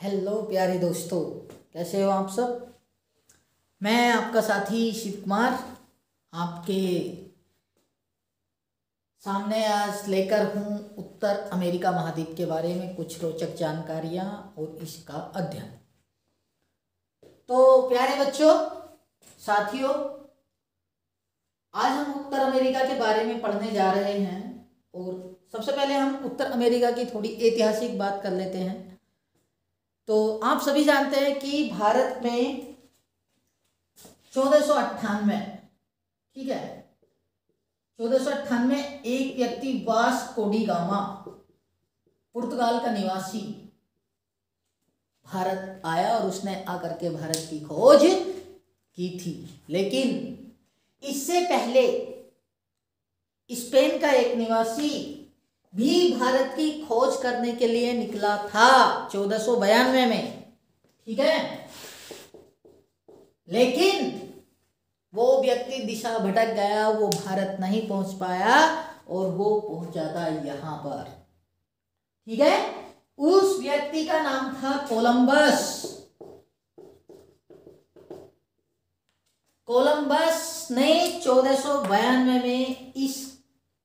Hello प्यारे दोस्तों, कैसे हो आप सब। मैं आपका साथी शिव कुमार आपके सामने आज लेकर हूँ उत्तर अमेरिका महाद्वीप के बारे में कुछ रोचक जानकारियाँ और इसका अध्ययन। तो प्यारे बच्चों, साथियों, आज हम उत्तर अमेरिका के बारे में पढ़ने जा रहे हैं। और सबसे पहले हम उत्तर अमेरिका की थोड़ी ऐतिहासिक बात कर लेते हैं। तो आप सभी जानते हैं कि भारत में 1498, ठीक है, 1498 एक व्यक्ति वास्को डी गामा, पुर्तगाल का निवासी, भारत आया और उसने आकर के भारत की खोज की थी। लेकिन इससे पहले स्पेन का एक निवासी भी भारत की खोज करने के लिए निकला था 1492 में, ठीक है। लेकिन वो व्यक्ति दिशा भटक गया, वो भारत नहीं पहुंच पाया और वो पहुंचा था यहां पर, ठीक है। उस व्यक्ति का नाम था कोलंबस। कोलंबस ने 1492 में इस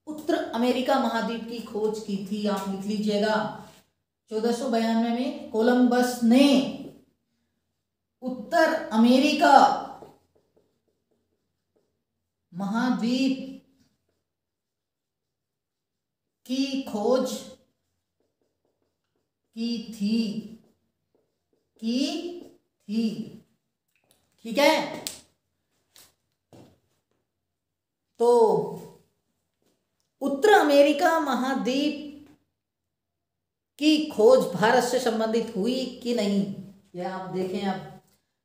उत्तर अमेरिका महाद्वीप की खोज की थी। आप लिख लीजिएगा, 1492 में कोलंबस ने उत्तर अमेरिका महाद्वीप की खोज की थी, ठीक है। तो उत्तर अमेरिका महाद्वीप की खोज भारत से संबंधित हुई कि नहीं, यह आप देखें। आप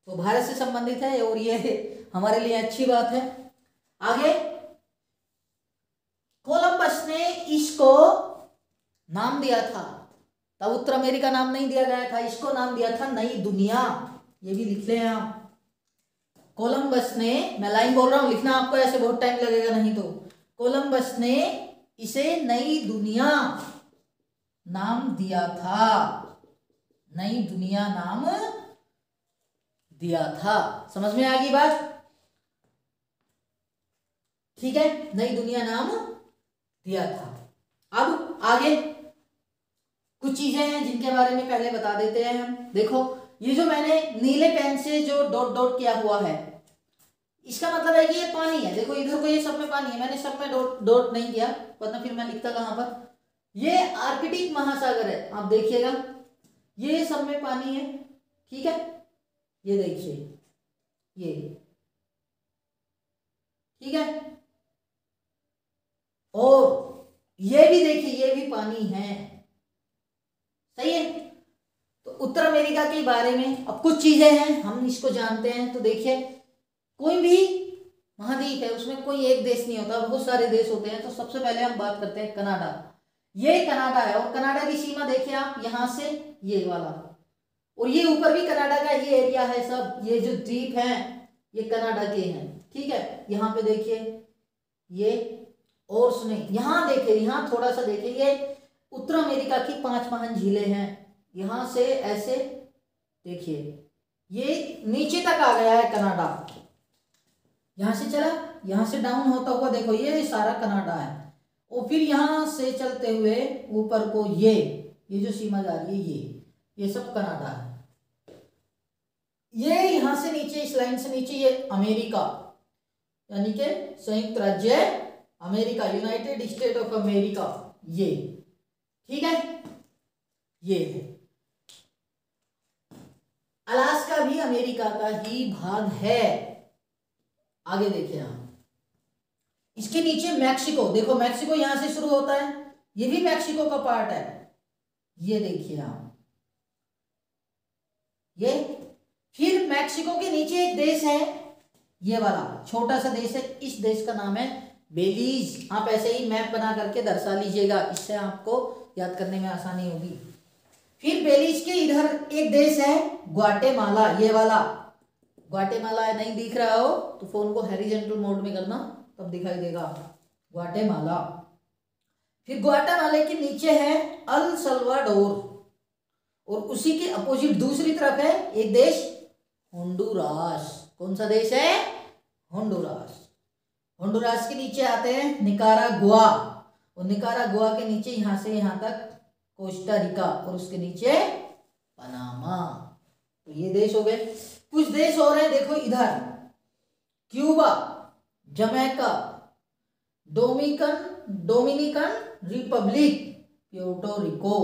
तो भारत से संबंधित है और ये हमारे लिए अच्छी बात है। आगे कोलंबस ने इसको नाम दिया था, तब उत्तर अमेरिका नाम नहीं दिया गया था, इसको नाम दिया था नई दुनिया। ये भी लिख लें आप। कोलंबस ने, मैं लाइन बोल रहा हूं, लिखना आपको ऐसे बहुत टाइम लगेगा नहीं तो। कोलंबस ने इसे नई दुनिया नाम दिया था, नई दुनिया नाम दिया था। समझ में आ गई बात, ठीक है, नई दुनिया नाम दिया था। अब आगे कुछ चीजें हैं जिनके बारे में पहले बता देते हैं हम। देखो, ये जो मैंने नीले पेन से जो डॉट डॉट किया हुआ है, इसका मतलब है कि ये पानी है। देखो इधर को, ये सब में पानी है, मैंने सब में डॉट डॉट नहीं किया, वरना फिर मैं लिखता कहां पर। ये आर्कटिक महासागर है, आप देखिएगा, ये सब में पानी है, ठीक है। ये देखिए, ये, ठीक है। और ये भी देखिए, ये भी पानी है, सही है। तो उत्तर अमेरिका के बारे में अब कुछ चीजें हैं, हम इसको जानते हैं। तो देखिए, कोई भी महाद्वीप है उसमें कोई एक देश नहीं होता, बहुत सारे देश होते हैं। तो सबसे पहले हम बात करते हैं कनाडा। ये कनाडा है और कनाडा की सीमा देखिए आप, यहां से ये वाला, और ये ऊपर भी कनाडा का ये एरिया है सब। ये जो द्वीप हैं ये कनाडा के हैं, ठीक है। यहाँ पे देखिए ये, और सुने यहाँ देखिए, यहाँ थोड़ा सा देखिए, ये उत्तर अमेरिका की 5 महान झीलें हैं। यहां से ऐसे देखिए, ये नीचे तक आ गया है कनाडा, यहां से चला, यहां से डाउन होता हुआ देखो ये सारा कनाडा है। और फिर यहां से चलते हुए ऊपर को ये जो सीमा जा रही है ये सब कनाडा है। ये यहां से नीचे, इस लाइन से नीचे ये अमेरिका, यानी कि संयुक्त राज्य America, United state of America, ये, ठीक है। ये है अलास्का भी अमेरिका का ही भाग है। आगे देखिए आप, इसके नीचे मैक्सिको, देखो मैक्सिको यहां से शुरू होता है, ये भी मैक्सिको का पार्ट है। ये देखिए आप, ये फिर मैक्सिको के नीचे एक देश है, ये वाला छोटा सा देश है, इस देश का नाम है बेलीज। आप ऐसे ही मैप बना करके दर्शा लीजिएगा, इससे आपको याद करने में आसानी होगी। फिर बेलीज के इधर एक देश है ग्वाटेमाला, ये वाला ग्वाटेमाला, नहीं दिख रहा हो तो फोन को हॉरिजॉन्टल मोड में करना, तब दिखाई देगा ग्वाटेमाला। फिर ग्वाटेमाला के नीचे है अल सल्वाडोर, और उसी के अपोजिट दूसरी तरफ है एक देश होंडुरास। कौन सा देश है? होंडुरास। होंडुरास के नीचे आते हैं निकारागुआ, और निकारागुआ के नीचे यहां से यहां तक कोस्टा रिका, और उसके नीचे पनामा। तो ये देश हो गए। कुछ देश और हैं देखो इधर, Cuba, Jamaica, Dominican Republic, Puerto Rico,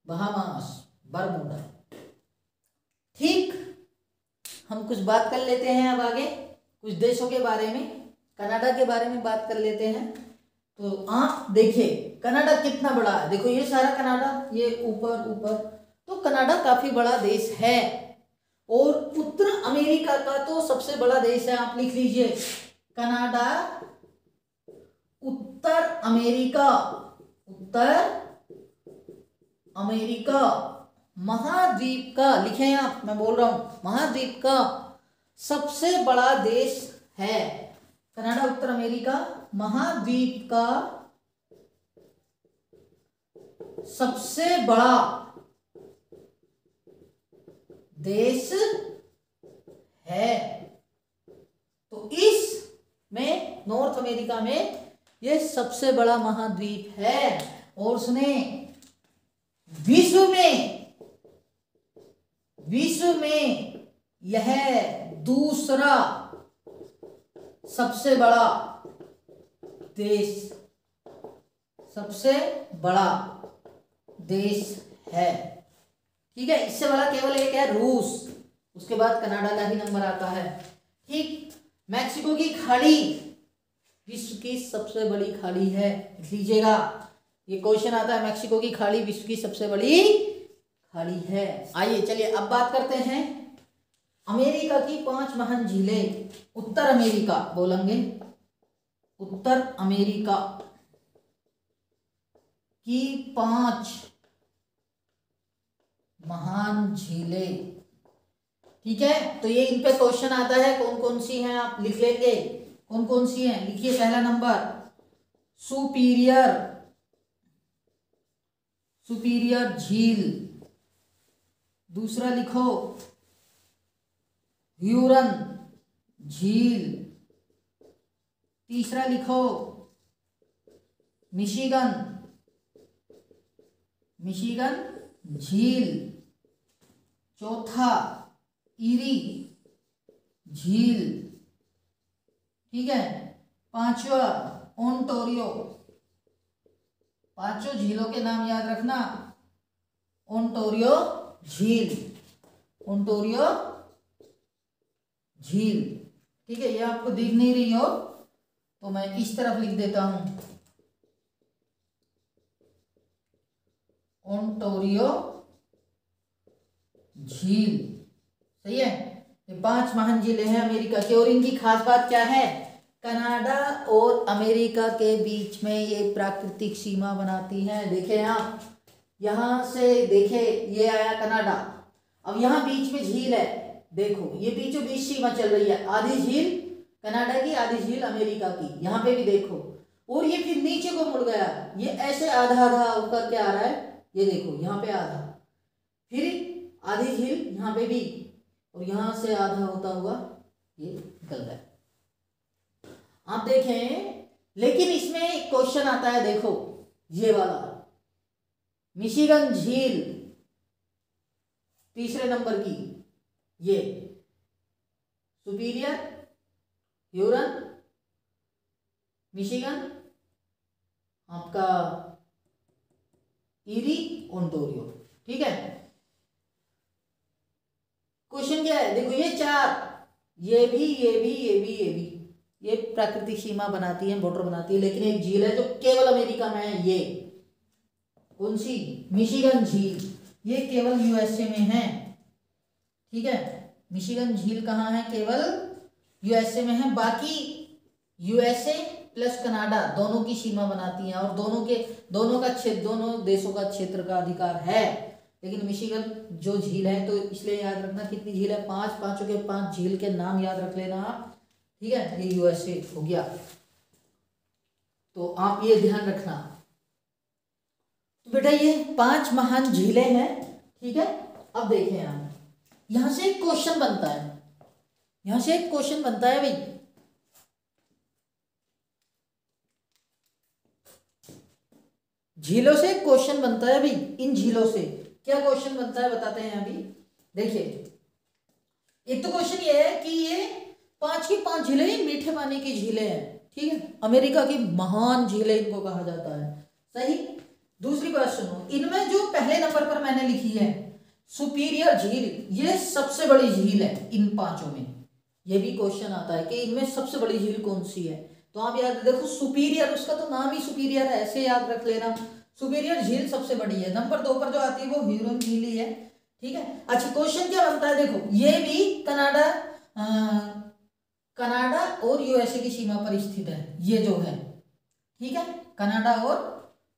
Bahamas, Bermuda. ठीक, हम कुछ बात कर लेते हैं अब आगे कुछ देशों के बारे में। कनाडा के बारे में बात कर लेते हैं। तो आप देखिए कनाडा कितना बड़ा है। देखो ये सारा कनाडा, ये ऊपर ऊपर, तो कनाडा काफी बड़ा देश है। और उत्तर अमेरिका का तो सबसे बड़ा देश है, आप लिख लीजिए कनाडा उत्तर अमेरिका। उत्तर अमेरिका महाद्वीप का, लिखे आप, मैं बोल रहा हूं महाद्वीप का सबसे बड़ा देश है। कनाडा उत्तर अमेरिका महाद्वीप का सबसे बड़ा देश है। तो इसमें नॉर्थ अमेरिका में यह सबसे बड़ा महाद्वीप है। और सुने, विश्व में यह दूसरा सबसे बड़ा देश, सबसे बड़ा देश है। ठीक है, इससे बड़ा केवल एक है रूस, उसके बाद कनाडा का ही नंबर आता है। ठीक, मैक्सिको की खाड़ी विश्व की सबसे बड़ी खाड़ी है, लीजिएगा ये क्वेश्चन आता है, मैक्सिको की खाड़ी विश्व की सबसे बड़ी खाड़ी है। आइए चलिए अब बात करते हैं अमेरिका की 5 महान झीलें। उत्तर अमेरिका बोलेंगे, उत्तर अमेरिका की 5 महान झीलें। ठीक है, तो ये इन पे क्वेश्चन आता है, कौन कौन सी हैं आप लिख लेंगे, कौन कौन सी हैं। लिखिए, पहला नंबर सुपीरियर झील, दूसरा लिखो ह्यूरन झील, तीसरा लिखो मिशिगन झील, चौथा इरी झील, ठीक है, पांचवा ओंटारियो। पांचों झीलों के नाम याद रखना, ओंटारियो झील, ओंटारियो झील। ठीक है, ये आपको दिख नहीं रही हो तो मैं इस तरफ लिख देता हूं, ओंटारियो झील। सही है, ये 5 महान झीलें हैं अमेरिका की। और इनकी खास बात क्या है, कनाडा और अमेरिका के बीच में ये प्राकृतिक सीमा बनाती हैं। देखें आप, यहां से देखें, ये आया कनाडा, अब यहां बीच में झील है, देखो ये बीचों बीच सीमा चल रही है, आधी झील कनाडा की, आधी झील अमेरिका की, यहां पे भी देखो। और ये फिर नीचे को मुड़ गया, ये ऐसे आधा आधा होकर के आ रहा है, ये देखो यहाँ पे आधा, फिर आधी झील यहाँ पे भी, और यहां से आधा होता हुआ ये निकल गया। आप देखें, लेकिन इसमें एक क्वेश्चन आता है, देखो ये वाला, मिशिगन झील तीसरे नंबर की, ये सुपीरियर, ह्यूरन, मिशिगन, आपका इरी, ओंटारियो। ठीक है, क्वेश्चन क्या है, देखो ये 4, ये भी ये प्राकृतिक सीमा बनाती है, बॉर्डर बनाती है। लेकिन एक झील है जो केवल अमेरिका में है, ये कौन सी, मिशिगन झील, ये केवल यूएसए में है। ठीक है, मिशिगन झील कहाँ है, केवल यूएसए में है। बाकी यूएसए प्लस कनाडा दोनों की सीमा बनाती हैं, और दोनों का क्षेत्र, दोनों देशों का क्षेत्र का अधिकार है। लेकिन मिशिगन जो झील है, तो इसलिए याद रखना कितनी झील है, 5, पांचों के 5 झील के नाम याद रख लेना आप। ठीक है, ये यूएसए हो गया, तो आप ये ध्यान रखना। तो बेटा ये 5 महान झीलें हैं। ठीक है, अब देखें यहां से एक क्वेश्चन बनता है, यहां से एक क्वेश्चन बनता है भाई, झीलों से क्वेश्चन बनता है भाई। इन झीलों से क्या क्वेश्चन बनता है बताते हैं अभी। देखिए, एक तो क्वेश्चन ये है कि ये 5 की 5 झीलें मीठे पानी की झीलें हैं, ठीक है, अमेरिका की महान झीलें इनको कहा जाता है, सही। दूसरी बात सुनो, इनमें जो पहले नंबर पर मैंने लिखी है सुपीरियर झील, ये सबसे बड़ी झील है इन 5 में। ये भी क्वेश्चन आता है कि इनमें सबसे बड़ी झील कौन सी है, तो आप याद देखो सुपीरियर, उसका तो नाम ही सुपीरियर है, ऐसे याद रख लेना। सुपीरियर झील सबसे बड़ी है। नंबर 2 पर जो आती है वो ह्यूरन झील ही है, ठीक है। अच्छा, क्वेश्चन क्या बनता है, देखो ये भी कनाडा और यूएसए की सीमा पर स्थित है, ये जो है, ठीक है, कनाडा और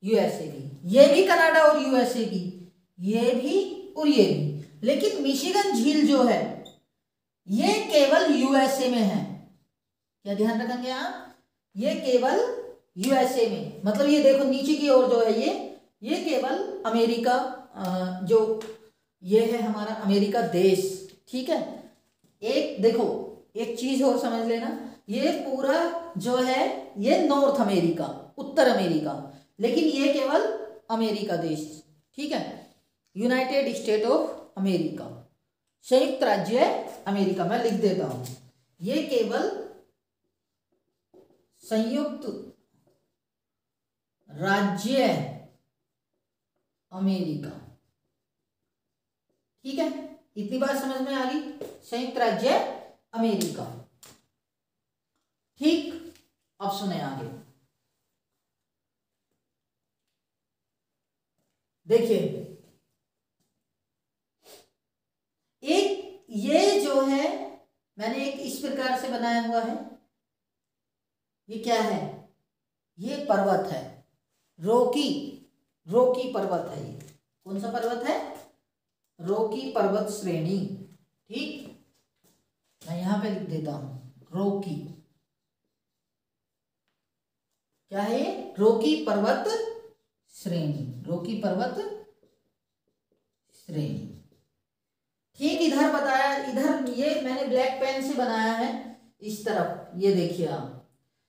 यूएसए की, ये भी कनाडा और यूएसए की, ये भी और ये भी। लेकिन मिशिगन झील जो है ये केवल यूएसए में है, क्या ध्यान रखेंगे आप, ये केवल यूएसए में, मतलब ये देखो नीचे की ओर जो है ये केवल अमेरिका, जो ये है हमारा अमेरिका देश, ठीक है। एक देखो, एक चीज और समझ लेना, ये पूरा जो है ये नॉर्थ अमेरिका, उत्तर अमेरिका, लेकिन ये केवल अमेरिका देश, ठीक है, यूनाइटेड स्टेट ऑफ अमेरिका, संयुक्त राज्य अमेरिका। मैं लिख देता हूं, ये केवल संयुक्त राज्य अमेरिका, ठीक है, इतनी बात समझ में आ गई, संयुक्त राज्य अमेरिका, ठीक। अब सुने आगे, देखिए एक ये जो है मैंने एक इस प्रकार से बनाया हुआ है, ये क्या है, ये पर्वत है, रॉकी पर्वत है, ये कौन सा पर्वत है, रॉकी पर्वत श्रेणी, ठीक, मैं यहां पे लिख देता हूं रॉकी, क्या है ये, रॉकी पर्वत श्रेणी, रॉकी पर्वत श्रेणी, ठीक। इधर बताया, इधर ये मैंने ब्लैक पेन से बनाया है इस तरफ, ये देखिए आप,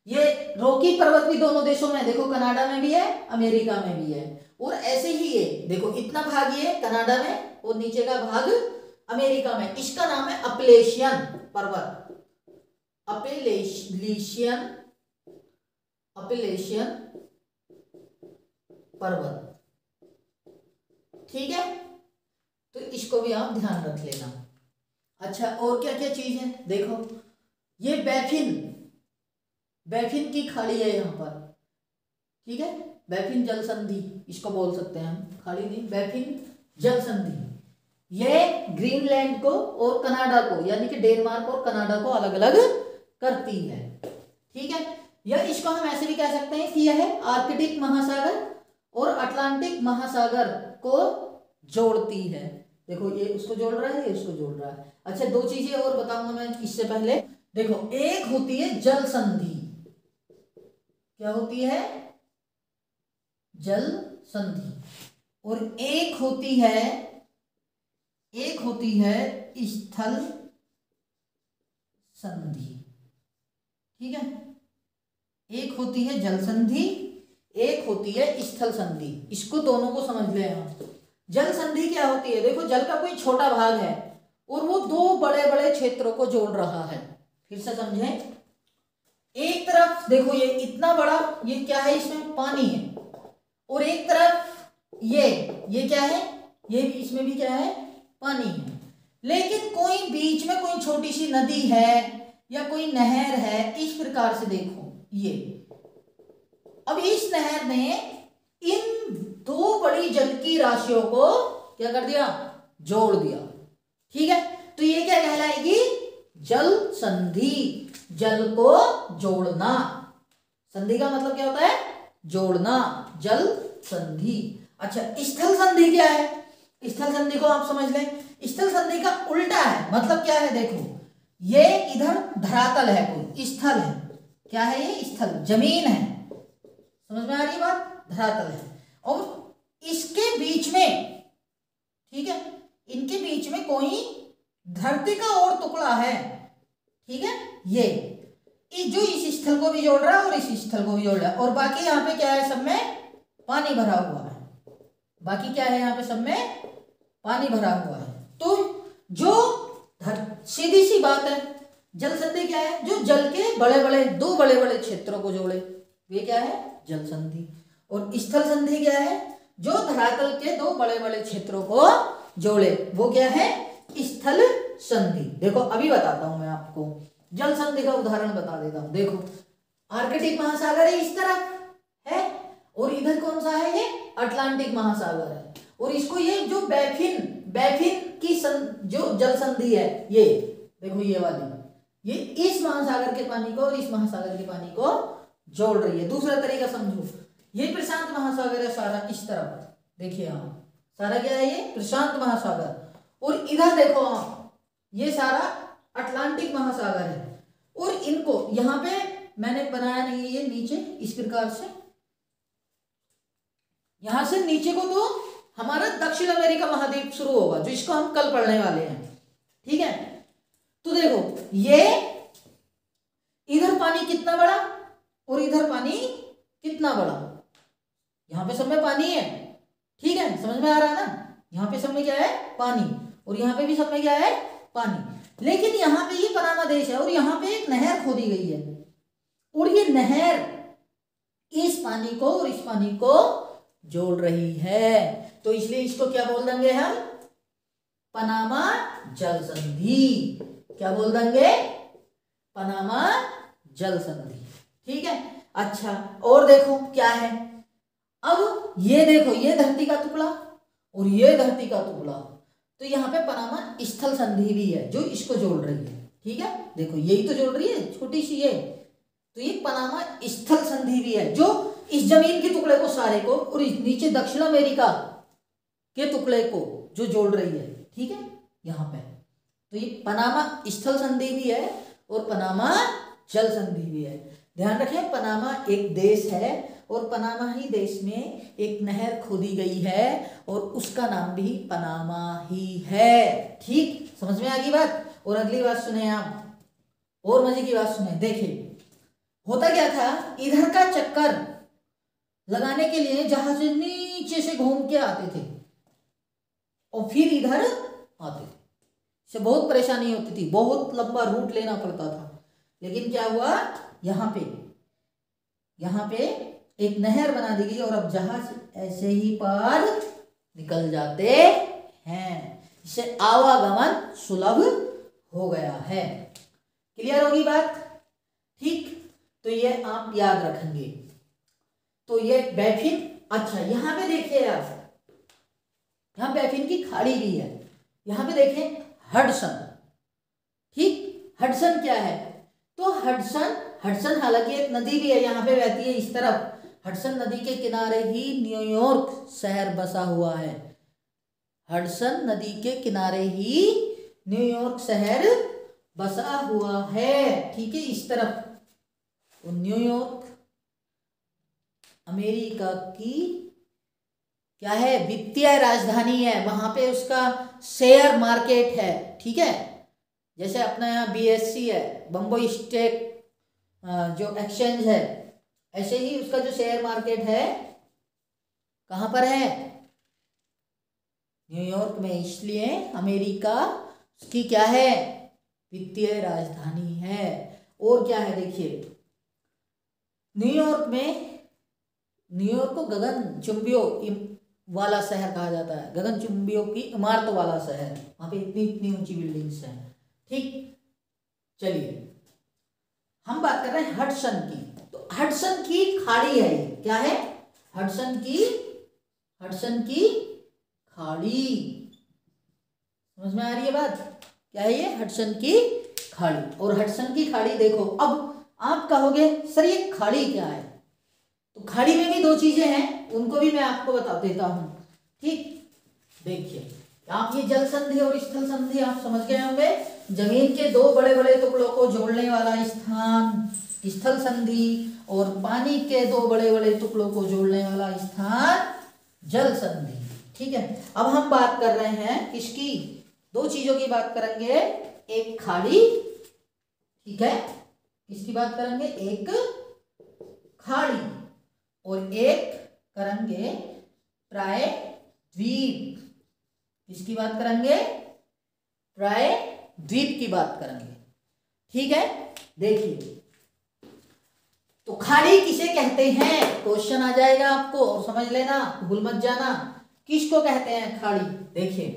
ये रॉकी पर्वत भी दोनों देशों में, देखो कनाडा में भी है, अमेरिका में भी है, और ऐसे ही ये देखो इतना भाग ये कनाडा में और नीचे का भाग अमेरिका में, इसका नाम है अपलेशियन पर्वत, अपलेशियन पर्वत, ठीक है, तो इसको भी आप ध्यान रख लेना। अच्छा, और क्या क्या चीज है, देखो ये बैफिन की खाड़ी है यहाँ पर, ठीक है, बैफिन जल संधि इसको बोल सकते हैं हम, खाड़ी नहीं, बैफिन जल संधि, ये ग्रीनलैंड को और कनाडा को, यानी कि डेनमार्क और कनाडा को अलग अलग करती है, ठीक है। या इसको हम ऐसे भी कह सकते हैं कि यह है आर्कटिक महासागर और अटलांटिक महासागर को जोड़ती है, देखो ये उसको जोड़ रहा है, ये उसको जोड़ रहा है। अच्छा, 2 चीजें और बताऊंगा मैं इससे पहले, देखो एक होती है जल संधि, क्या होती है, जल संधि, और एक होती है स्थल संधि, ठीक है, एक होती है जल संधि, एक होती है स्थल संधि, इसको दोनों को समझ ले आप। जल संधि क्या होती है, देखो जल का कोई छोटा भाग है और वो 2 बड़े बड़े क्षेत्रों को जोड़ रहा है, फिर से समझें, एक तरफ देखो ये इतना बड़ा, ये क्या है, इसमें पानी है, और एक तरफ ये क्या है, ये भी, इसमें भी क्या है, पानी है, लेकिन कोई बीच में कोई छोटी सी नदी है या कोई नहर है, इस प्रकार से देखो ये, अब इस नहर ने इन 2 बड़ी जल की राशियों को क्या कर दिया, जोड़ दिया, ठीक है, तो ये क्या कहलाएगी, जल संधि, जल को जोड़ना, संधि का मतलब क्या होता है, जोड़ना, जल संधि। अच्छा, स्थल संधि क्या है, स्थल संधि को आप समझ लें, स्थल संधि का उल्टा है, मतलब क्या है, देखो ये इधर धरातल है, कोई स्थल है, क्या है ये, स्थल जमीन है, समझ में आ रही बात, धरातल है, और इसके बीच में, ठीक है, इनके बीच में कोई धरती का और टुकड़ा है, ठीक है, ये जो इस स्थल को भी जोड़ रहा है और इस स्थल को भी जोड़ रहा है, और बाकी यहाँ पे क्या है, सब में पानी भरा हुआ है, बाकी क्या है यहाँ पे सब में पानी भरा हुआ है। तो जो सीधी सी बात है, जल संधि क्या है, जो जल के बड़े बड़े दो बड़े बड़े क्षेत्रों को जोड़े, वे क्या है, जल संधि। और स्थल संधि क्या है, जो धरातल के दो बड़े बड़े क्षेत्रों को जोड़े, वो क्या है, स्थल संधि। देखो अभी बताता हूं मैं आपको, जल संधि का उदाहरण बता देता हूं। देखो आर्कटिक महासागर है इस तरफ है, और इधर कौन सा है, ये अटलांटिक महासागर है, और इसको ये जो बैफिन की जो जल संधि है, ये देखो ये वाली, ये इस महासागर के पानी को और इस महासागर के पानी को जोड़ रही है। दूसरा तरीका समझो, ये प्रशांत महासागर है सारा इस तरफ, देखिए यहाँ सारा क्या है, ये प्रशांत महासागर, और इधर देखो आप, ये सारा अटलांटिक महासागर है, और इनको यहाँ पे मैंने बनाया नहीं, ये नीचे इस प्रकार से, यहां से नीचे को तो हमारा दक्षिण अमेरिका महाद्वीप शुरू होगा, जो इसको हम कल पढ़ने वाले हैं, ठीक है। तो देखो ये इधर पानी कितना बड़ा और इधर पानी कितना बड़ा, यहाँ पे सब में पानी है, ठीक है, समझ में आ रहा है ना, यहाँ पे सब में क्या है, पानी, और यहाँ पे भी सब में क्या है, पानी। लेकिन यहाँ पे ये पनामा देश है, और यहाँ पे एक नहर खोदी गई है, और ये नहर इस पानी को और इस पानी को जोड़ रही है, तो इसलिए इसको क्या बोल देंगे हम, पनामा जल संधि। क्या बोल देंगे, पनामा जल संधि, ठीक है। अच्छा, और देखो क्या है, अब ये देखो, ये धरती का टुकड़ा और ये धरती का टुकड़ा, तो यहाँ पे पनामा स्थल संधि भी है जो इसको जोड़ रही है, ठीक है। देखो यही तो जोड़ रही है, छोटी सी ये, तो ये पनामा स्थल संधि भी है जो इस जमीन के टुकड़े को सारे को और इस नीचे दक्षिण अमेरिका के टुकड़े को जो जोड़ रही है, ठीक है, यहाँ पे। तो ये पनामा स्थल संधि भी है और पनामा जल संधि भी है। ध्यान रखें, पनामा एक देश है और पनामा ही देश में एक नहर खोदी गई है और उसका नाम भी पनामा ही है, ठीक, समझ में आ गई बात। और अगली बात सुने आप, और मजे की बात सुने, देखिए होता क्या था, इधर का चक्कर लगाने के लिए जहाज नीचे से घूम के आते थे और फिर इधर आते थे, इससे बहुत परेशानी होती थी, बहुत लंबा रूट लेना पड़ता था। लेकिन क्या हुआ, यहाँ पे एक नहर बना दी गई और अब जहाज ऐसे ही पार निकल जाते हैं, इससे आवागमन सुलभ हो गया है। क्लियर होगी बात, ठीक। तो ये आप याद रखेंगे। तो ये बैफिन, अच्छा यहाँ पे देखिए आप, यहाँ बैफिन की खाड़ी भी है, यहाँ पे देखें हडसन, ठीक। हडसन क्या है, तो हडसन हालांकि एक नदी भी है, यहाँ पे बहती है इस तरफ। हडसन नदी के किनारे ही न्यूयॉर्क शहर बसा हुआ है, हडसन नदी के किनारे ही न्यूयॉर्क शहर बसा हुआ है, ठीक है, इस तरफ। तो न्यूयॉर्क अमेरिका की क्या है, वित्तीय राजधानी है, वहां पे उसका शेयर मार्केट है, ठीक है। जैसे अपना यहाँ BSE है, बम्बई स्टॉक जो एक्सचेंज है, ऐसे ही उसका जो शेयर मार्केट है कहाँ पर है, न्यूयॉर्क में, इसलिए अमेरिका की क्या है, वित्तीय राजधानी है। और क्या है देखिए, न्यूयॉर्क को गगन चुंबियों वाला शहर कहा जाता है, गगन चुंबियों की इमारतों वाला शहर, वहां पे इतनी ऊंची बिल्डिंग्स हैं, ठीक। चलिए हम बात कर रहे हैं हडसन की, तो हडसन की खाड़ी है, क्या है, हडसन की खाड़ी, समझ में आ रही है बात, क्या है ये, हडसन की खाड़ी। और हडसन की खाड़ी देखो, अब आप कहोगे सर ये खाड़ी क्या है, तो खाड़ी में भी दो चीजें हैं, उनको भी मैं आपको बता देता हूं, ठीक। देखिए आप ये जल संधि और स्थल संधि आप समझ गए होंगे, जमीन के दो बड़े बड़े टुकड़ों को जोड़ने वाला स्थान स्थल संधि और पानी के दो बड़े बड़े टुकड़ों को जोड़ने वाला स्थान जल संधि, ठीक है, अब हम बात कर रहे हैं किसकी, दो चीजों की बात करेंगे, एक खाड़ी, ठीक है, किसकी बात करेंगे, एक खाड़ी और एक करेंगे प्रायद्वीप। किसकी बात करेंगे, प्रायद्वीप की बात करेंगे। ठीक है, देखिए तो खाड़ी किसे कहते हैं, क्वेश्चन आ जाएगा आपको, और समझ लेना, भूल मत जाना, किसको कहते हैं खाड़ी। देखिए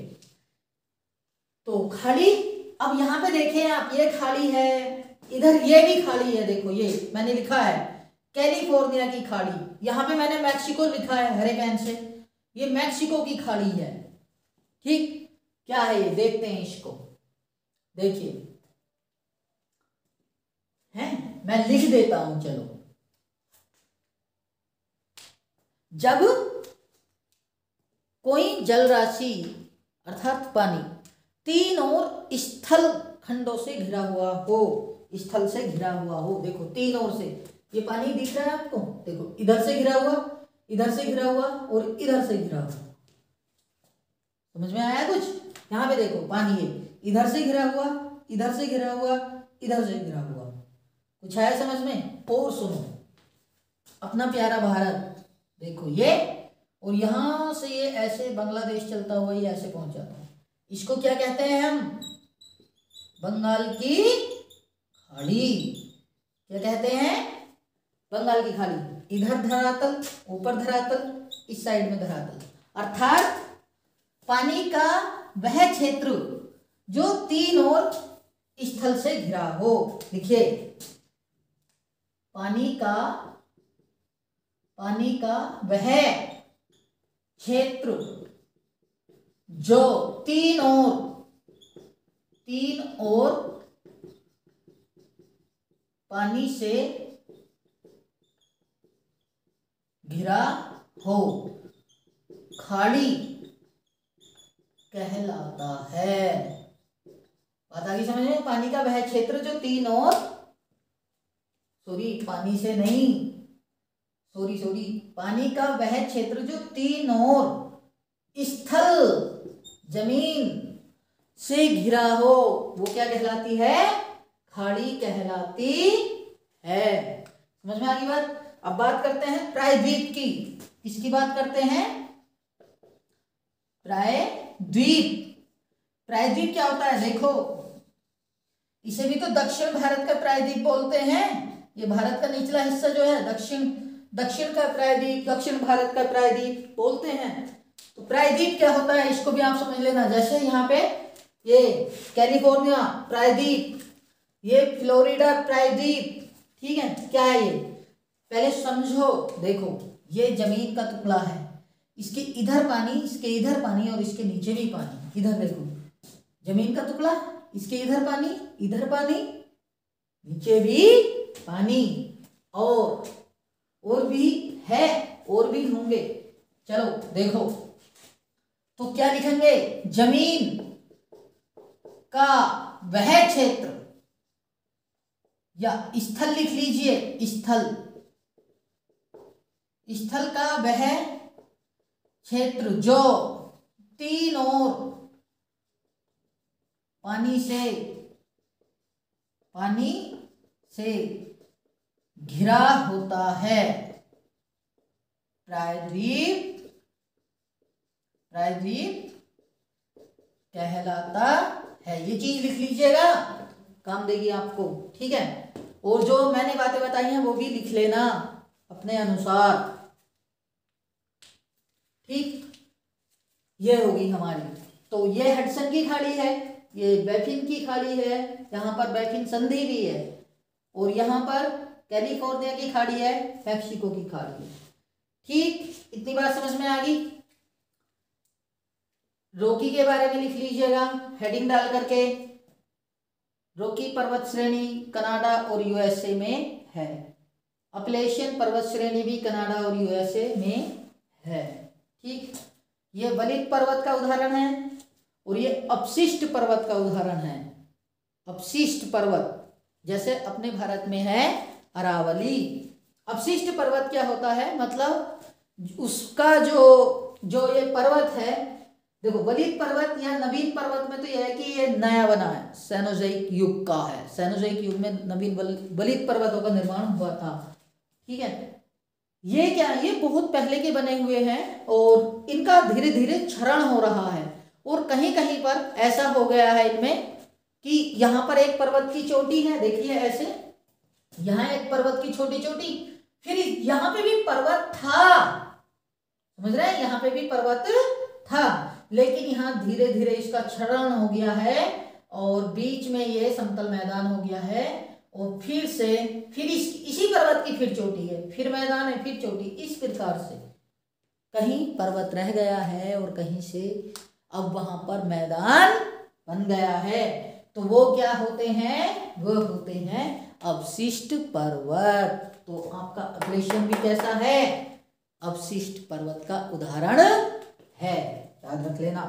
तो खाड़ी, अब यहां पे देखें आप, ये खाड़ी है, इधर ये भी खाड़ी है, देखो ये मैंने लिखा है कैलिफोर्निया की खाड़ी, यहां पे मैंने मैक्सिको लिखा है हरे पेन से, ये मैक्सिको की खाड़ी है। ठीक, क्या है ये, देखते हैं इसको, देखिए है, मैं लिख देता हूं, चलो। जब कोई जल राशि अर्थात पानी तीन और स्थल खंडों से घिरा हुआ हो, स्थल से घिरा हुआ हो, देखो तीन ओर से ये पानी दिख रहा है आपको, देखो इधर से घिरा हुआ, इधर से घिरा हुआ और इधर से घिरा हुआ, समझ में आया कुछ, यहाँ पे देखो पानी है, इधर से घिरा हुआ, इधर से घिरा हुआ, इधर से घिरा हुआ, कुछ आया समझ में। और सुनो, अपना प्यारा भारत देखो ये, और यहां से ये ऐसे बांग्लादेश चलता हुआ ये ऐसे पहुंच जाता है, इसको क्या कहते हैं हम, बंगाल की खाड़ी। क्या कहते हैं, बंगाल की खाड़ी, इधर धरातल, ऊपर धरातल, इस साइड में धरातल, अर्थात पानी का वह क्षेत्र जो तीन ओर स्थल से घिरा हो। देखिए पानी का वह क्षेत्र जो तीन ओर पानी से घिरा हो, खाड़ी कहलाता है। बात आ गई समझ में, पानी का वह क्षेत्र जो तीन ओर, पानी से नहीं, पानी का वह क्षेत्र जो तीन ओर स्थल जमीन से घिरा हो, वो क्या कहलाती है, खाड़ी कहलाती है। समझ में आ गई बात। अब बात करते हैं प्रायद्वीप की, किसकी बात करते हैं, प्रायद्वीप। प्रायद्वीप क्या होता है, देखो इसे भी तो दक्षिण भारत का प्रायद्वीप बोलते हैं, ये भारत का निचला हिस्सा जो है दक्षिण का प्रायद्वीप, दक्षिण भारत का प्रायद्वीप बोलते हैं। तो प्रायद्वीप क्या होता है, इसको भी आप समझ लेना, जैसे यहाँ पे ये कैलिफोर्निया प्रायद्वीप, ये फ्लोरिडा प्रायद्वीप, ठीक है, क्या है ये, पहले समझो, देखो ये जमीन का टुकड़ा है, इसके इधर पानी, इसके इधर पानी और इसके नीचे भी पानी, इधर देखो जमीन का टुकड़ा, इसके इधर पानी, इधर पानी, नीचे भी पानी, और भी है, और भी होंगे। चलो देखो, तो क्या लिखेंगे, जमीन का वह क्षेत्र, या स्थल लिख लीजिए, स्थल का वह क्षेत्र जो तीन ओर पानी से घिरा होता है, प्रायद्वीप कहलाता है। ये चीज लिख लीजिएगा, काम देगी आपको, ठीक है। और जो मैंने बातें बताई हैं वो भी लिख लेना अपने अनुसार, ठीक। ये होगी हमारी, तो ये हडसन की खाड़ी है, ये बैफिन की खाड़ी है, यहाँ पर बैफिन संधि भी है, और यहाँ पर कैलिफोर्निया की खाड़ी है, मैक्सिको की खाड़ी है, ठीक। इतनी बात समझ में आ गई। रॉकी के बारे में लिख लीजिएगा हेडिंग डाल करके, रॉकी पर्वत श्रेणी कनाडा और यूएसए में है, अपलेशियन पर्वत श्रेणी भी कनाडा और यूएसए में है, ठीक। ये वलित पर्वत का उदाहरण है, और ये अपशिष्ट पर्वत का उदाहरण है। अपशिष्ट पर्वत जैसे अपने भारत में है अरावली। अपशिष्ट पर्वत क्या होता है, मतलब उसका जो जो ये पर्वत है, देखो बलित पर्वत या नवीन पर्वत में तो यह है कि ये नया बना है, सेनोजोइक युग का है। सेनोजोइक युग में नवीन बलित पर्वतों का निर्माण हुआ था। ठीक है, ये क्या है, ये बहुत पहले के बने हुए हैं और इनका धीरे धीरे क्षरण हो रहा है। और कहीं कहीं पर ऐसा हो गया है इनमें कि यहाँ पर एक पर्वत की चोटी है, देखिए ऐसे, यहाँ एक पर्वत की छोटी चोटी, फिर यहाँ पे भी पर्वत था, समझ रहे हैं, यहाँ पे भी पर्वत था, लेकिन यहाँ धीरे धीरे इसका क्षरण हो गया है और बीच में ये समतल मैदान हो गया है। और फिर से फिर इसी पर्वत की फिर चोटी है, फिर मैदान है, फिर चोटी, इस प्रकार से कहीं पर्वत रह गया है और कहीं से अब वहां पर मैदान बन गया है। तो वो क्या होते हैं, वो होते हैं अवशिष्ट पर्वत। तो आपका अग्रेशन भी कैसा है, अवशिष्ट पर्वत का उदाहरण है, याद रख लेना।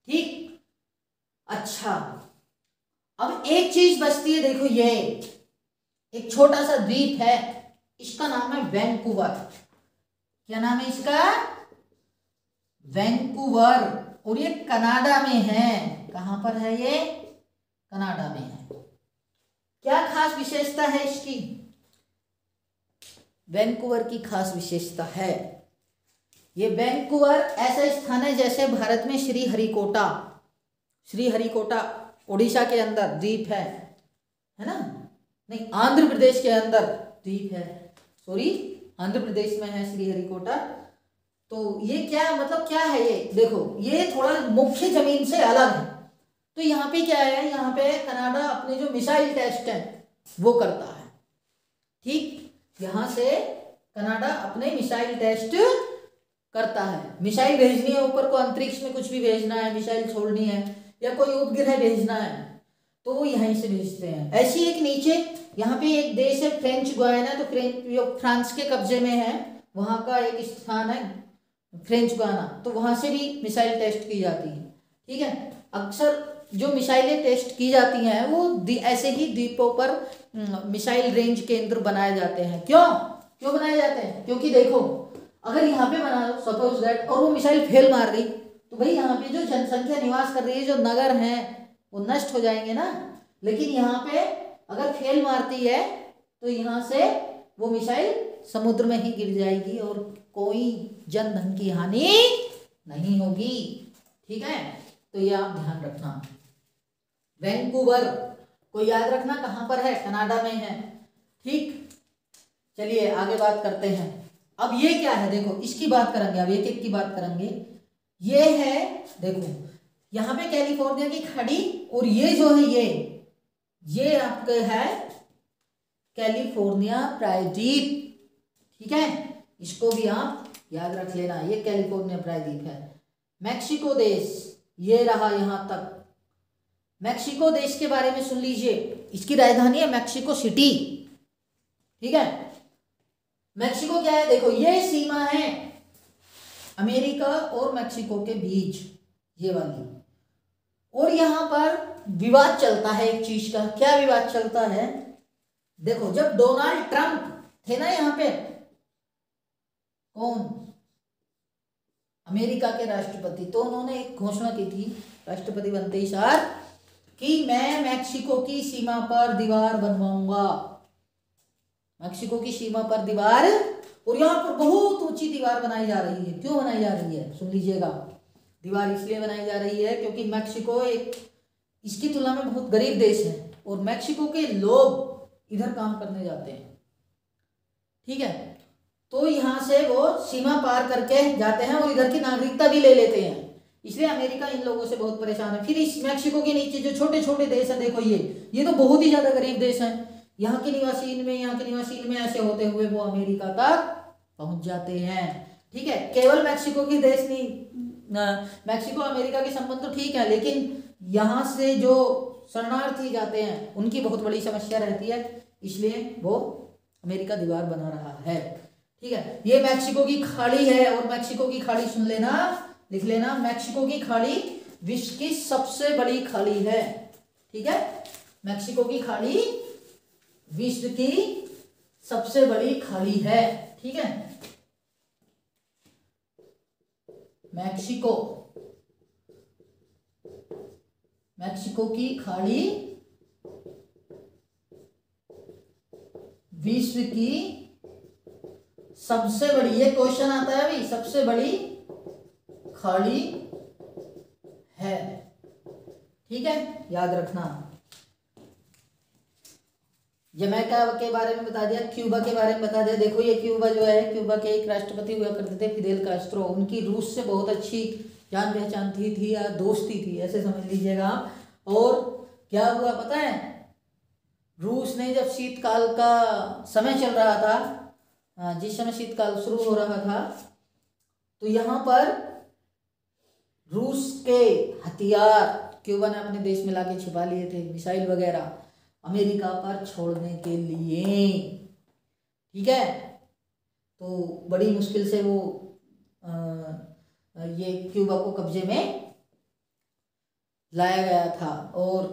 ठीक, अच्छा, अब एक चीज बचती है, देखो ये एक छोटा सा द्वीप है, इसका नाम है वैंकूवर। क्या नाम है इसका, वैंकूवर, और ये कनाडा में है। कहां पर है ये, कनाडा में है। क्या खास विशेषता है इसकी, वैंकूवर की खास विशेषता है, ये वैंकूवर ऐसा स्थान है जैसे भारत में श्रीहरिकोटा, श्रीहरिकोटा उड़ीसा के अंदर द्वीप है ना, नहीं आंध्र प्रदेश के अंदर द्वीप है, सॉरी आंध्र प्रदेश में है श्रीहरिकोटा। तो ये क्या मतलब क्या है, ये देखो ये थोड़ा मुख्य जमीन से अलग है। तो यहाँ पे क्या है, यहाँ पे कनाडा अपने जो मिसाइल टेस्ट है वो करता है। ठीक, यहाँ से कनाडा अपने मिसाइल टेस्ट करता है, मिसाइल भेजनी है ऊपर को, अंतरिक्ष में कुछ भी भेजना है, मिसाइल छोड़नी है या कोई उपग्रह भेजना है तो वो यहीं से भेजते हैं। ऐसी एक नीचे यहाँ पे एक देश है फ्रेंच गुयाना, तो फ्रांस के कब्जे में है, वहाँ का एक स्थान है फ्रेंच गुयाना, तो वहाँ से भी मिसाइल टेस्ट की जाती है। ठीक है, अक्सर जो मिसाइलें टेस्ट की जाती हैं वो ऐसे ही द्वीपों पर मिसाइल रेंज केंद्र बनाए जाते हैं। क्यों बनाए जाते हैं, क्योंकि देखो अगर यहाँ पे बना लो सपोज दैट और वो मिसाइल फेल मार गई तो भाई यहाँ पे जो जनसंख्या निवास कर रही है, जो नगर हैं वो नष्ट हो जाएंगे ना। लेकिन यहाँ पे अगर फेल मारती है तो यहाँ से वो मिसाइल समुद्र में ही गिर जाएगी और कोई जन धन की हानि नहीं होगी। ठीक है, तो ये आप ध्यान रखना। वैंकूवर को याद रखना कहाँ पर है, कनाडा में है। ठीक, चलिए आगे बात करते हैं। अब ये क्या है, देखो इसकी बात करेंगे, अब एक एक की बात करेंगे। ये है देखो यहाँ पे कैलिफोर्निया की खाड़ी, और ये जो है ये आपका है कैलिफोर्निया प्रायद्वीप। ठीक है, इसको भी आप याद रख लेना, ये कैलिफोर्निया प्रायद्वीप है। मैक्सिको देश ये रहा यहाँ तक। मैक्सिको देश के बारे में सुन लीजिए, इसकी राजधानी है मैक्सिको सिटी। ठीक है, मैक्सिको क्या है, देखो ये सीमा है अमेरिका और मैक्सिको के बीच, ये वाली। और यहां पर विवाद चलता है एक चीज का। क्या विवाद चलता है, देखो जब डोनाल्ड ट्रंप थे ना यहाँ पे, कौन, अमेरिका के राष्ट्रपति, तो उन्होंने एक घोषणा की थी राष्ट्रपति बनते ही सार कि मैं मैक्सिको की सीमा पर दीवार बनवाऊंगा, मैक्सिको की सीमा पर दीवार। और यहाँ पर बहुत ऊंची दीवार बनाई जा रही है। क्यों बनाई जा रही है, सुन लीजिएगा। दीवार इसलिए बनाई जा रही है क्योंकि मैक्सिको एक इसकी तुलना में बहुत गरीब देश है और मैक्सिको के लोग इधर काम करने जाते हैं। ठीक है, तो यहाँ से वो सीमा पार करके जाते हैं और इधर की नागरिकता भी ले लेते हैं, इसलिए अमेरिका इन लोगों से बहुत परेशान है। फिर इस मैक्सिको के नीचे जो छोटे छोटे देश हैं, देखो ये तो बहुत ही ज्यादा गरीब देश हैं। यहाँ के निवासी इनमें ऐसे होते हुए वो अमेरिका तक पहुंच जाते हैं। ठीक है, केवल मैक्सिको के देश नहीं, मैक्सिको अमेरिका के संबंध तो ठीक है, लेकिन यहाँ से जो शरणार्थी जाते हैं उनकी बहुत बड़ी समस्या रहती है, इसलिए वो अमेरिका दीवार बना रहा है। ठीक है, ये मैक्सिको की खाड़ी है, और मैक्सिको की खाड़ी सुन लेना, लिख लेना, मैक्सिको की खाड़ी विश्व की सबसे बड़ी खाड़ी है। ठीक है, मैक्सिको की खाड़ी विश्व की सबसे बड़ी खाड़ी है। ठीक है, मैक्सिको, मैक्सिको की खाड़ी विश्व की सबसे बड़ी, ये क्वेश्चन आता है अभी, सबसे बड़ी खाड़ी है। ठीक है, याद रखना। जमैका के बारे में बता दिया, क्यूबा के बारे में बता दिया। देखो ये क्यूबा जो है, क्यूबा के एक राष्ट्रपति हुआ करते थे फिदेल कास्ट्रो, उनकी रूस से बहुत अच्छी जान पहचान थी या दोस्ती थी, ऐसे समझ लीजिएगा आप। और क्या हुआ पता है, रूस ने जब शीतकाल का समय चल रहा था, जिस समय शीतकाल शुरू हो रहा था, तो यहाँ पर रूस के हथियार क्यूबा ने अपने देश में लाके छिपा लिए थे, मिसाइल वगैरह अमेरिका पर छोड़ने के लिए। ठीक है, तो बड़ी मुश्किल से वो ये क्यूबा को कब्जे में लाया गया था। और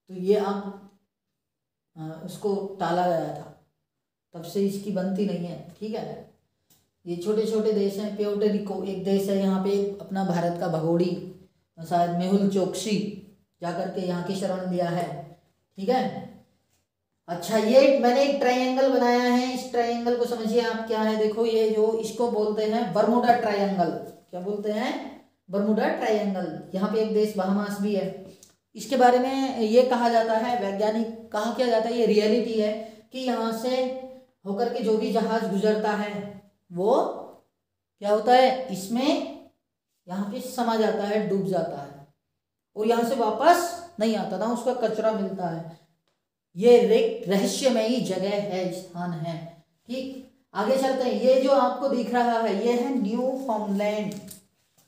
तो ये अब उसको टाला गया था, तब से इसकी बनती नहीं है। ठीक है, ये छोटे छोटे देश हैं। प्योर्टोरिको एक देश है, यहाँ पे अपना भारत का भगोड़ी शायद मेहुल चोकसी जाकर के यहाँ की शरण लिया है। ठीक है, अच्छा ये मैंने एक ट्रायंगल बनाया है, इस ट्रायंगल को समझिए आप क्या है। देखो ये जो इसको बोलते हैं बर्मुडा ट्रायंगल, क्या बोलते हैं, बर्मुडा ट्रायंगल। यहाँ पे एक देश बहामास भी है। इसके बारे में ये कहा जाता है, वैज्ञानिक कहा क्या जाता है, ये रियलिटी है कि यहाँ से होकर के जो भी जहाज गुजरता है वो क्या होता है, इसमें यहाँ पे समा जाता है, डूब जाता है और यहाँ से वापस नहीं आता ना, उसका कचरा मिलता है। ये रहस्यमयी जगह है, स्थान है। ठीक, आगे चलते हैं। ये जो आपको दिख रहा है ये है न्यू फाउंडलैंड।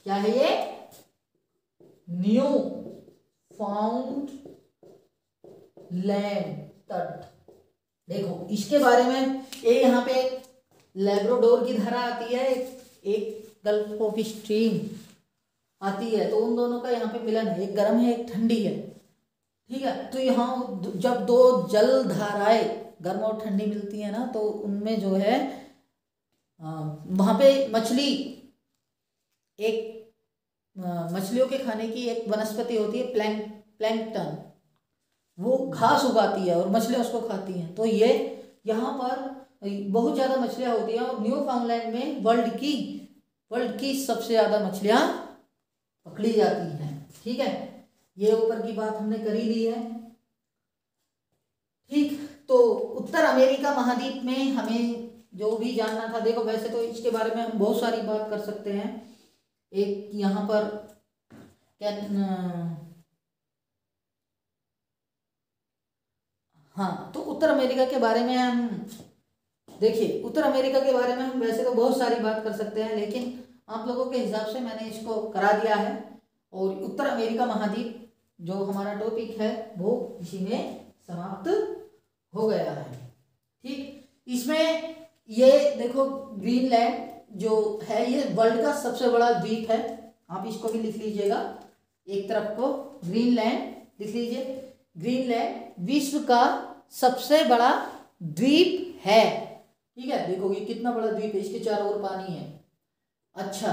क्या है ये, न्यू फाउंडलैंड तट। देखो इसके बारे में, ये यहाँ पे लैब्राडोर की धारा आती है, एक गल्फ ऑफ स्ट्रीम आती है, तो उन दोनों का यहाँ पे मिलन है, एक गर्म है एक ठंडी है। ठीक है, तो यहाँ जब दो जल धाराएं गर्म और ठंडी मिलती है ना, तो उनमें जो है वहां पे मछली, एक मछलियों के खाने की एक वनस्पति होती है प्लैंकटन, वो घास उगाती है और मछलियां उसको खाती हैं। तो ये यहाँ पर बहुत ज़्यादा मछलियाँ होती हैं और न्यू फाउंडलैंड में वर्ल्ड की सबसे ज़्यादा मछलियाँ पकड़ी जाती हैं। ठीक है, ये ऊपर की बात हमने कर ही ली है। ठीक, तो उत्तर अमेरिका महाद्वीप में हमें जो भी जानना था, देखो वैसे तो इसके बारे में हम बहुत सारी बात कर सकते हैं। एक यहाँ पर क्या, हाँ, तो उत्तर अमेरिका के बारे में हम देखिए, उत्तर अमेरिका के बारे में हम वैसे तो बहुत सारी बात कर सकते हैं, लेकिन आप लोगों के हिसाब से मैंने इसको करा दिया है। और उत्तर अमेरिका महाद्वीप जो हमारा टॉपिक है वो इसी में समाप्त हो गया है। ठीक, इसमें ये देखो ग्रीनलैंड जो है ये वर्ल्ड का सबसे बड़ा द्वीप है। आप इसको भी लिख लीजिएगा, एक तरफ को ग्रीनलैंड लिख लीजिए। ग्रीनलैंड विश्व का सबसे बड़ा द्वीप है। ठीक है, देखो ये कितना बड़ा द्वीप है, इसके चारों ओर पानी है। अच्छा,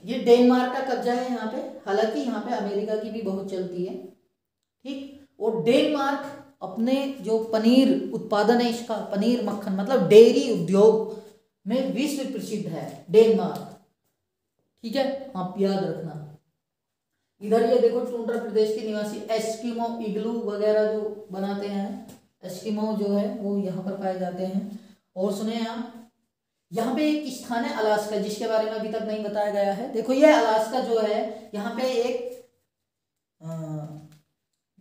ये डेनमार्क का कब्जा है यहाँ पे, हालांकि यहाँ पे अमेरिका की भी बहुत चलती है। ठीक, और डेनमार्क अपने जो पनीर उत्पादन है, इसका पनीर मक्खन मतलब डेयरी उद्योग में विश्व प्रसिद्ध है डेनमार्क। ठीक है, आप याद रखना। इधर ये देखो टुंड्रा प्रदेश के निवासी एस्किमो इग्लू वगैरह जो बनाते हैं, एस्किमो जो है वो यहाँ पर पाए जाते हैं। और सुने आप, यहाँ पे एक स्थान है अलास्का, जिसके बारे में अभी तक नहीं बताया गया है। देखो ये अलास्का जो है, यहाँ पे एक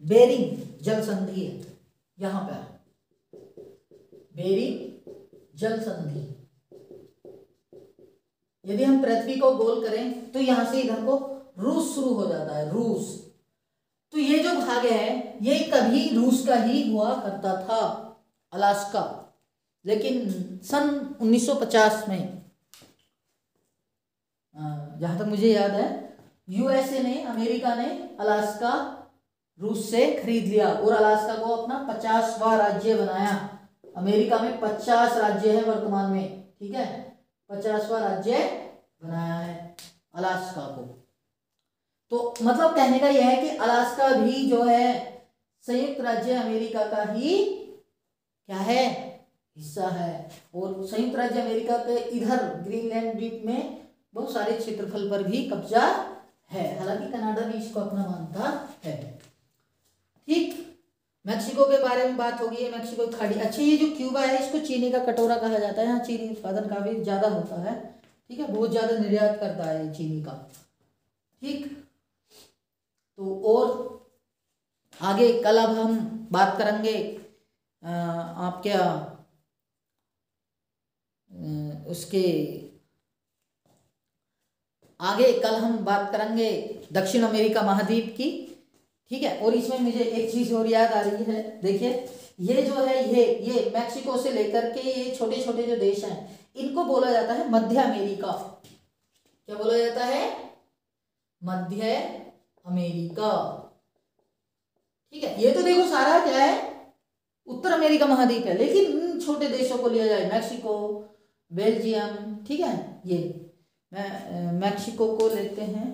बेरिंग जल संधि है, यहाँ पे बेरिंग जल संधि। यदि हम पृथ्वी को गोल करें तो यहां से इधर को रूस शुरू हो जाता है, रूस। तो ये जो भाग है ये कभी रूस का ही हुआ करता था, अलास्का। लेकिन सन 1950 में जहां तक मुझे याद है, यूएसए ने, अमेरिका ने अलास्का रूस से खरीद लिया और अलास्का को अपना 50वां राज्य बनाया। अमेरिका में 50 राज्य है वर्तमान में। ठीक है, 50वां राज्य बनाया है अलास्का को। तो मतलब कहने का यह है कि अलास्का भी जो है संयुक्त राज्य अमेरिका का ही क्या है, हिस्सा है। और संयुक्त राज्य अमेरिका के इधर ग्रीनलैंड द्वीप में बहुत सारे क्षेत्रफल पर भी कब्जा है, हालांकि कनाडा भी इसको अपना मानता है। ठीक, मैक्सिको के बारे में बात होगी है, मैक्सिको खाड़ी। अच्छा, ये जो क्यूबा है इसको चीनी का कटोरा कहा जाता है, यहाँ चीनी उत्पादन काफी ज्यादा होता है। ठीक है, बहुत ज्यादा निर्यात करता है चीनी का। ठीक, तो और आगे कल अब हम बात करेंगे आप क्या उसके आगे कल हम बात करेंगे दक्षिण अमेरिका महाद्वीप की। ठीक है, और इसमें मुझे एक चीज और याद आ रही है, देखिए ये जो है ये मैक्सिको से लेकर के ये छोटे छोटे जो देश हैं इनको बोला जाता है मध्य अमेरिका। क्या बोला जाता है? मध्य अमेरिका। ठीक है, ये तो देखो सारा क्या है, उत्तर अमेरिका महाद्वीप है, लेकिन इन छोटे देशों को लिया जाए, मैक्सिको, बेल्जियम, ठीक है, ये मैक्सिको को लेते हैं।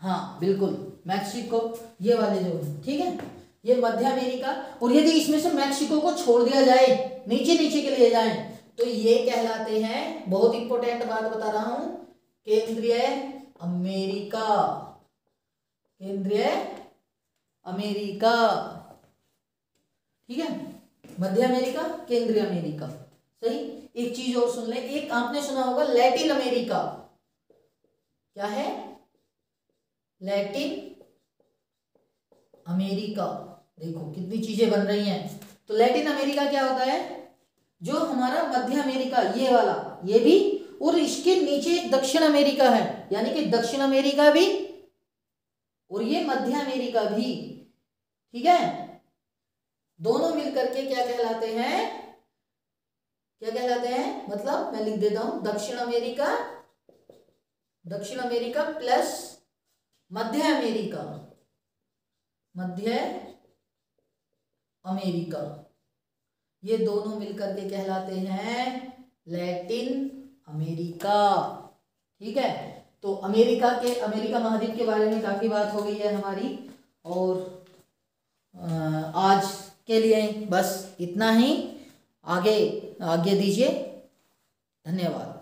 हाँ बिल्कुल, मैक्सिको ये वाले जो है, ठीक है, ये मध्य अमेरिका। और यदि इसमें से मैक्सिको को छोड़ दिया जाए, नीचे नीचे के लिए जाए, तो ये कहलाते हैं, बहुत इंपॉर्टेंट बात बता रहा हूं, केंद्रीय अमेरिका। केंद्रीय अमेरिका, ठीक है, मध्य अमेरिका, केंद्रीय अमेरिका। सही। एक चीज और सुन ले, एक आपने सुना होगा लैटिन अमेरिका। क्या है? Latin America. देखो कितनी चीजें बन रही हैं। तो लैटिन अमेरिका क्या होता है? जो हमारा मध्य अमेरिका ये वाला, ये भी, और इसके नीचे एक दक्षिण अमेरिका है, यानी कि दक्षिण अमेरिका भी और ये मध्य अमेरिका भी। ठीक है, दोनों मिलकर के क्या कहलाते हैं? क्या कहलाते हैं? मतलब मैं लिख देता हूं, दक्षिण अमेरिका, दक्षिण अमेरिका प्लस मध्य अमेरिका, मध्य अमेरिका, ये दोनों मिलकर के कहलाते हैं लैटिन अमेरिका। ठीक है, तो अमेरिका महाद्वीप के बारे में काफी बात हो गई है हमारी, और आज के लिए बस इतना ही। आगे आज्ञा दीजिए। धन्यवाद।